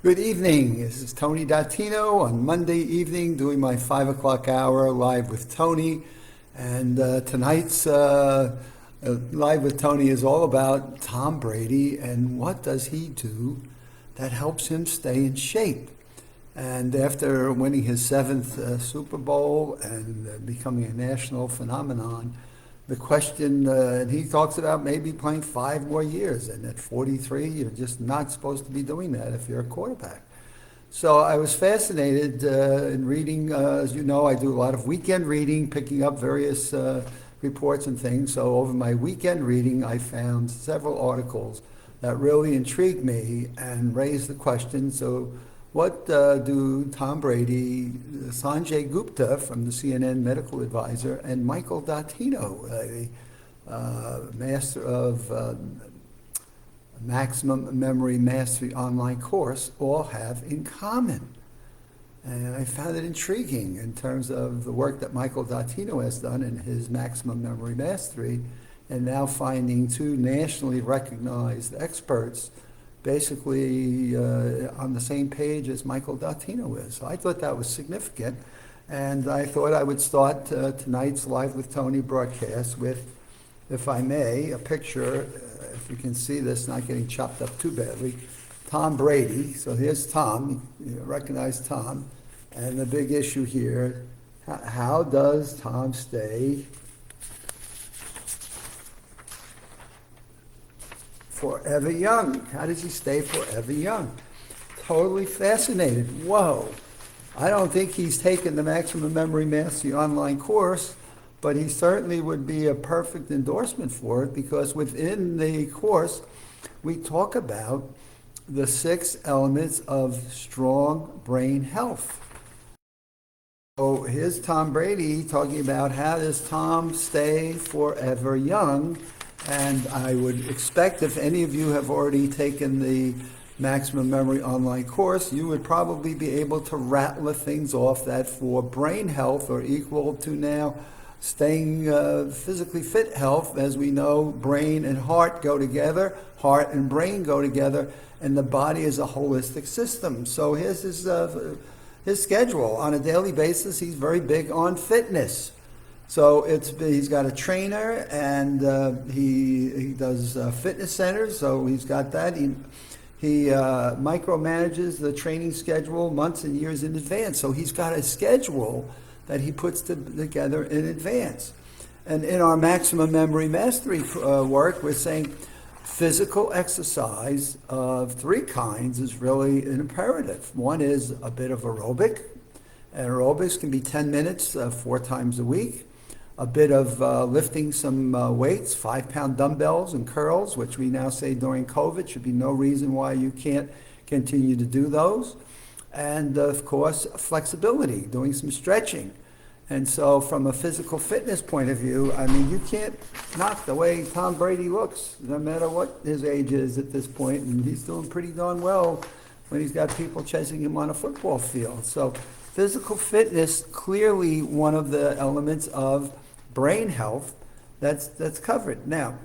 Good evening. This is Tony Dottino on Monday evening doing my 5 o'clock hour live with Tony. And tonight's live with Tony is all about Tom Brady and what does he do that helps him stay in shape. And after winning his seventh Super Bowl and becoming a national phenomenon, the question, and he talks about maybe playing 5 more years. And at 43, you're just not supposed to be doing that if you're a quarterback. So I was fascinated in reading. As you know, I do a lot of weekend reading, picking up various reports and things. So over my weekend reading, I found several articles that really intrigued me and raised the question. So what do Tom Brady, Sanjay Gupta from the CNN medical advisor, and Michael Dottino, a master of maximum memory mastery online course, all have in common? And I found it intriguing in terms of the work that Michael Dottino has done in his maximum memory mastery, and now finding 2 nationally recognized experts basically on the same page as Michael Dottino is. So I thought that was significant, and I thought I would start tonight's Live with Tony broadcast with, if I may, a picture, if you can see this, not getting chopped up too badly, Tom Brady. So here's Tom, you recognize Tom, and the big issue here, how does Tom stay forever young? How does he stay forever young? Totally fascinated. Whoa. I don't think he's taken the Maximum Memory Mastery online course, but he certainly would be a perfect endorsement for it, because within the course, we talk about the 6 elements of strong brain health. So here's Tom Brady talking about how does Tom stay forever young. And I would expect if any of you have already taken the Maximum Memory online course, you would probably be able to rattle things off that for brain health are equal to now staying physically fit health. As we know, brain and heart go together, heart and brain go together, and the body is a holistic system. So here's his schedule. On a daily basis, he's very big on fitness. So he's got a trainer, and he does fitness centers. So he's got that. He micromanages the training schedule months and years in advance. So he's got a schedule that he puts together in advance. And in our maximum memory mastery work, we're saying physical exercise of 3 kinds is really an imperative. One is a bit of aerobic. And aerobics can be 10 minutes 4 times a week. A bit of lifting some weights, 5-pound dumbbells and curls, which we now say during COVID should be no reason why you can't continue to do those. And of course, flexibility, doing some stretching. And so from a physical fitness point of view, I mean, you can't knock the way Tom Brady looks, no matter what his age is at this point, and he's doing pretty darn well when he's got people chasing him on a football field. So physical fitness, clearly one of the elements of brain health that's covered. Now,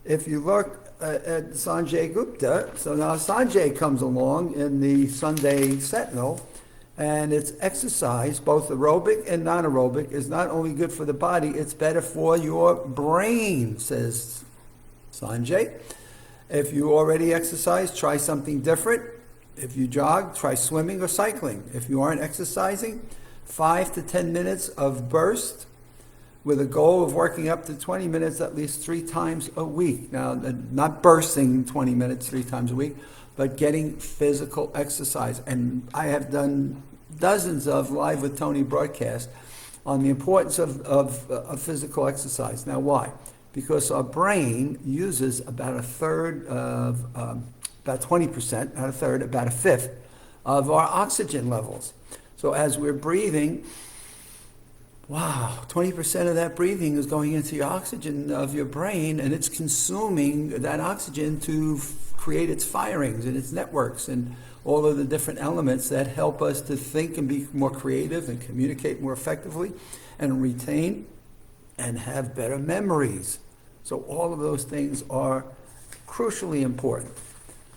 if you look at Sanjay Gupta, so now Sanjay comes along in the Sunday Sentinel, and it's exercise, both aerobic and non-aerobic, is not only good for the body, it's better for your brain, says Sanjay. If you already exercise, try something different. If you jog, try swimming or cycling. If you aren't exercising, 5 to 10 minutes of burst, with a goal of working up to 20 minutes at least 3 times a week. Now, not bursting 20 minutes 3 times a week, but getting physical exercise. And I have done dozens of Live with Tony broadcasts on the importance of physical exercise. Now, why? Because our brain uses about a third of, about 20%, not a third, about a fifth of our oxygen levels. So as we're breathing, wow, 20% of that breathing is going into your oxygen of your brain, and it's consuming that oxygen to create its firings and its networks and all of the different elements that help us to think and be more creative and communicate more effectively and retain and have better memories. So all of those things are crucially important.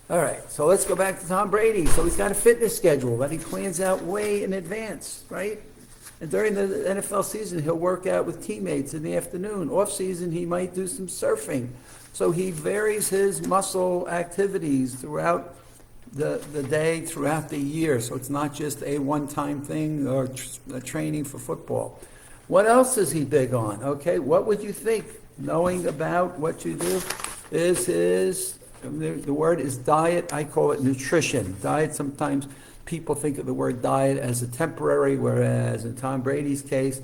All right, so let's go back to Tom Brady. So he's got a fitness schedule that he plans out way in advance, right? And during the NFL season, he'll work out with teammates in the afternoon. Off season, he might do some surfing. So he varies his muscle activities throughout the day, throughout the year. So it's not just a one-time thing or training for football. What else is he big on? Okay, what would you think, knowing about what you do, is his, the word is diet, I call it nutrition. Diet, sometimes people think of the word diet as a temporary, whereas in Tom Brady's case,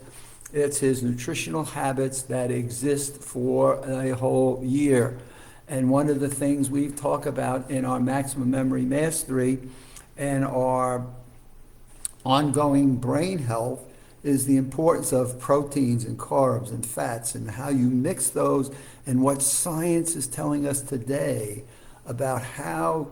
it's his nutritional habits that exist for a whole year. And one of the things we talk about in our Maximum Memory Mastery and our ongoing brain health is the importance of proteins and carbs and fats and how you mix those and what science is telling us today about how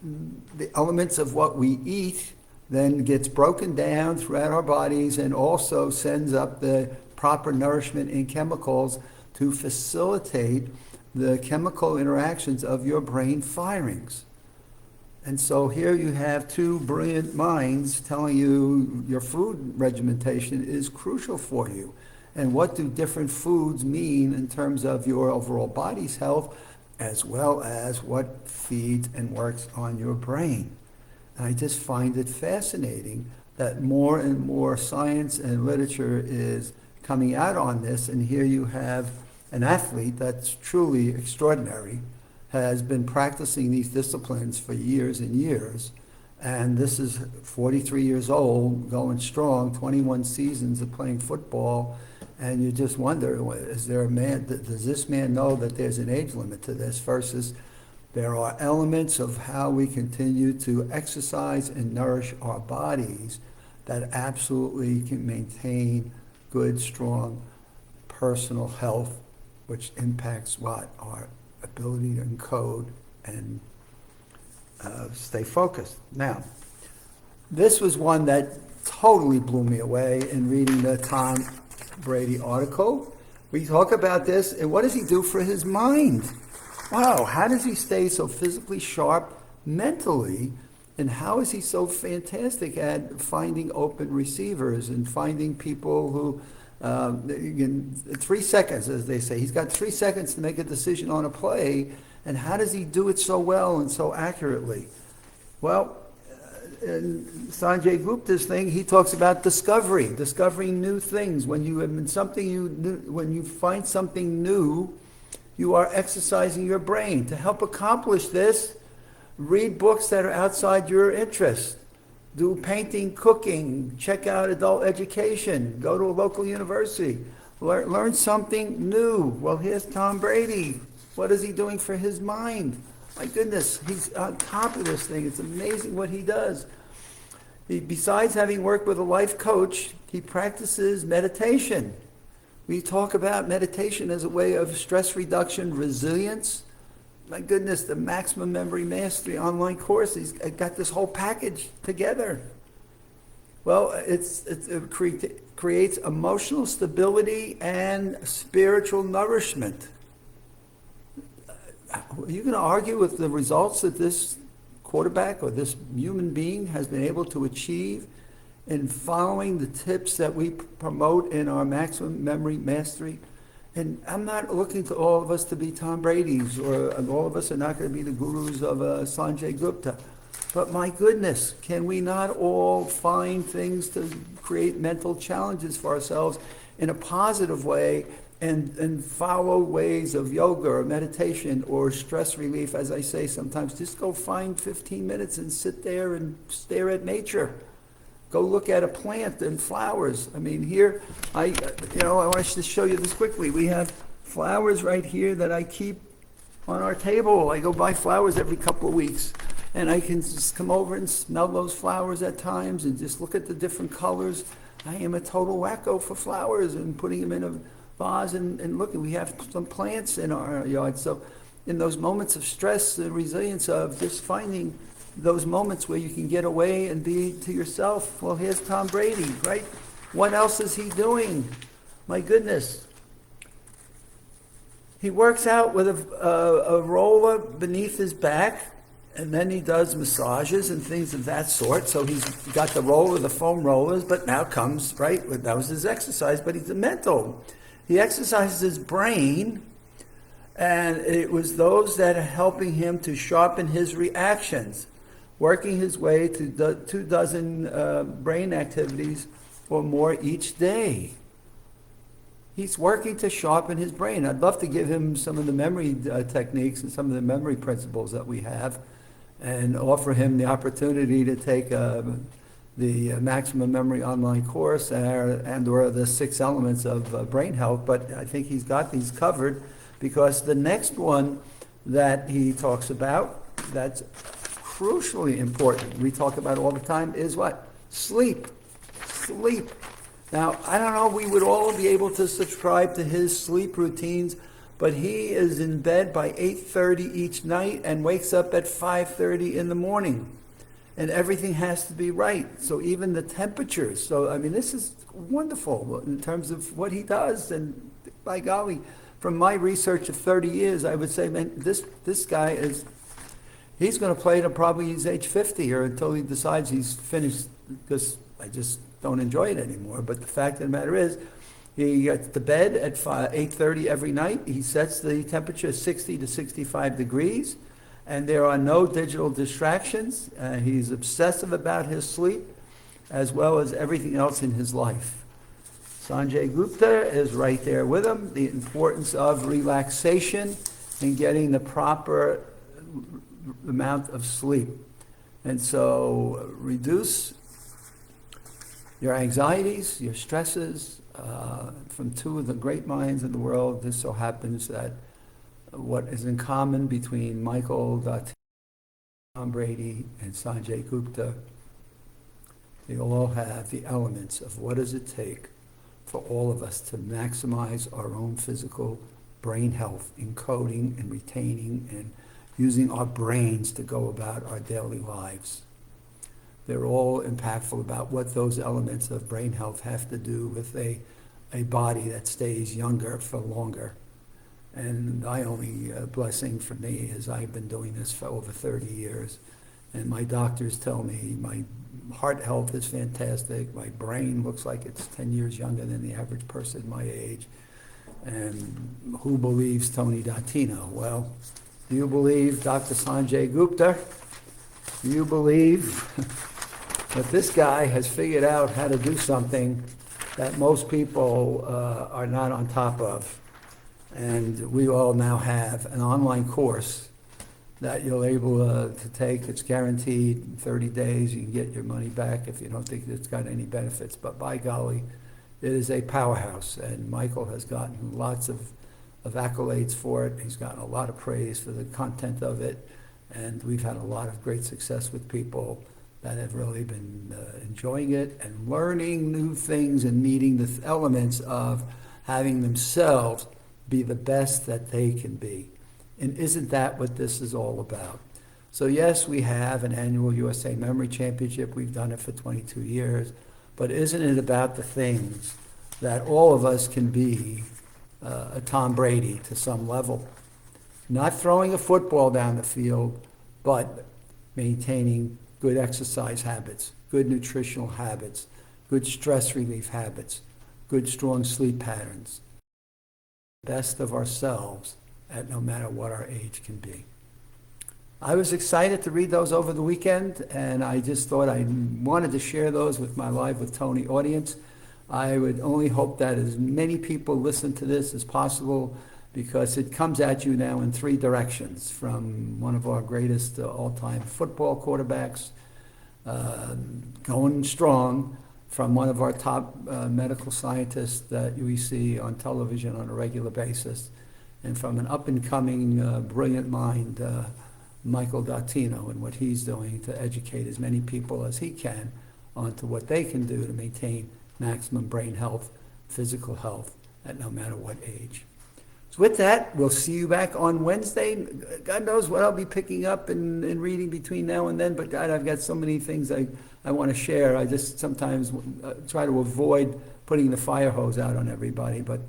the elements of what we eat then gets broken down throughout our bodies and also sends up the proper nourishment and chemicals to facilitate the chemical interactions of your brain firings. And so here you have two brilliant minds telling you your food regimentation is crucial for you. And what do different foods mean in terms of your overall body's health, as well as what feeds and works on your brain. And I just find it fascinating that more and more science and literature is coming out on this. And here you have an athlete that's truly extraordinary, has been practicing these disciplines for years and years. And this is 43 years old, going strong, 21 seasons of playing football. And you just wonder, is there a man, does this man know that there's an age limit to this versus there are elements of how we continue to exercise and nourish our bodies that absolutely can maintain good, strong personal health, which impacts what? Our ability to encode and stay focused. Now, this was one that totally blew me away in reading the Tom Brady article. We talk about this, and what does he do for his mind? Wow, how does he stay so physically sharp mentally, and how is he so fantastic at finding open receivers and finding people who, in 3 seconds, as they say, he's got 3 seconds to make a decision on a play, and how does he do it so well and so accurately? Well, in Sanjay Gupta's thing, he talks about discovering new things. When you have something when you find something new, you are exercising your brain. To help accomplish this, read books that are outside your interest. Do painting, cooking, check out adult education, go to a local university, learn something new. Well, here's Tom Brady. What is he doing for his mind? My goodness, he's on top of this thing. It's amazing what he does. Besides having worked with a life coach, he practices meditation. We talk about meditation as a way of stress reduction, resilience. My goodness, the Maximum Memory Mastery online course, he's got this whole package together. Well, it creates emotional stability and spiritual nourishment. Are you going to argue with the results that this quarterback or this human being has been able to achieve in following the tips that we promote in our Maximum Memory Mastery? And I'm not looking to all of us to be Tom Brady's, or all of us are not going to be the gurus of Sanjay Gupta. But my goodness, can we not all find things to create mental challenges for ourselves in a positive way and follow ways of yoga or meditation or stress relief? As I say sometimes, just go find 15 minutes and sit there and stare at nature. Go look at a plant and flowers. I mean, here, I want to just show you this quickly. We have flowers right here that I keep on our table. I go buy flowers every couple of weeks, and I can just come over and smell those flowers at times and just look at the different colors. I am a total wacko for flowers and putting them in a vase and looking. We have some plants in our yard. So in those moments of stress, the resilience of just finding those moments where you can get away and be to yourself. Well, here's Tom Brady, right? What else is he doing? My goodness. He works out with a roller beneath his back, And then he does massages and things of that sort. So he's got the roller, the foam rollers, but now comes, right, that was his exercise, but he's a mental. He exercises his brain, and it was those that are helping him to sharpen his reactions, working his way to 24 brain activities or more each day. He's working to sharpen his brain. I'd love to give him some of the memory techniques and some of the memory principles that we have, and offer him the opportunity to take the Maximum Memory online course and or the 6 elements of brain health. But I think he's got these covered, because the next one that he talks about that's crucially important, we talk about all the time, is what? Sleep. Sleep. Now, I don't know, we would all be able to subscribe to his sleep routines, but he is in bed by 8:30 each night and wakes up at 5:30 in the morning. And everything has to be right. So even the temperatures. So, I mean, this is wonderful in terms of what he does. And by golly, from my research of 30 years, I would say, man, this guy is, he's going to play to probably he's age 50 or until he decides he's finished, because I just don't enjoy it anymore. But the fact of the matter is, he gets to bed at 8:30 every night. He sets the temperature 60 to 65 degrees, and there are no digital distractions. He's obsessive about his sleep, as well as everything else in his life. Sanjay Gupta is right there with him. The importance of relaxation and getting the proper amount of sleep. And so reduce your anxieties, your stresses, from 2 of the great minds in the world. This so happens that what is in common between Michael Dottino, Tom Brady, and Sanjay Gupta, they all have the elements of what does it take for all of us to maximize our own physical brain health, encoding and retaining and using our brains to go about our daily lives. They're all impactful about what those elements of brain health have to do with a body that stays younger for longer. And my only blessing for me is I've been doing this for over 30 years. And my doctors tell me my heart health is fantastic. My brain looks like it's 10 years younger than the average person my age. And who believes Tony Dottino? Well, do you believe Dr. Sanjay Gupta? Do you believe that this guy has figured out how to do something that most people are not on top of? And we all now have an online course that you're able to take. It's guaranteed in 30 days. You can get your money back if you don't think it's got any benefits. But by golly, it is a powerhouse. And Michael has gotten lots of accolades for it. He's gotten a lot of praise for the content of it. And we've had a lot of great success with people that have really been enjoying it and learning new things and meeting the elements of having themselves be the best that they can be. And isn't that what this is all about? So yes, we have an annual USA Memory Championship. We've done it for 22 years. But isn't it about the things that all of us can be a Tom Brady to some level? Not throwing a football down the field, but maintaining good exercise habits, good nutritional habits, good stress relief habits, good strong sleep patterns. Best of ourselves at no matter what our age can be. I was excited to read those over the weekend, and I just thought I wanted to share those with my Live with Tony audience. I would only hope that as many people listen to this as possible, because it comes at you now in 3 directions, from one of our greatest all-time football quarterbacks, going strong, from one of our top medical scientists that we see on television on a regular basis, and from an up-and-coming brilliant mind, Michael Dottino, and what he's doing to educate as many people as he can onto what they can do to maintain maximum brain health, physical health, at no matter what age. So with that, we'll see you back on Wednesday. God knows what I'll be picking up and reading between now and then, but God, I've got so many things I want to share. I just sometimes try to avoid putting the fire hose out on everybody, but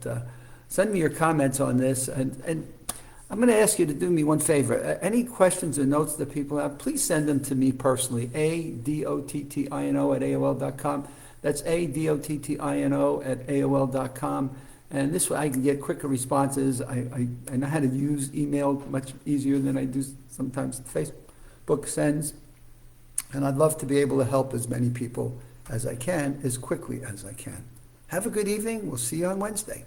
send me your comments on this. And I'm going to ask you to do me one favor. Any questions or notes that people have, please send them to me personally, adottino@aol.com. That's adottino@aol.com. And this way I can get quicker responses. I know how to use email much easier than I do sometimes Facebook sends. And I'd love to be able to help as many people as I can, as quickly as I can. Have a good evening. We'll see you on Wednesday.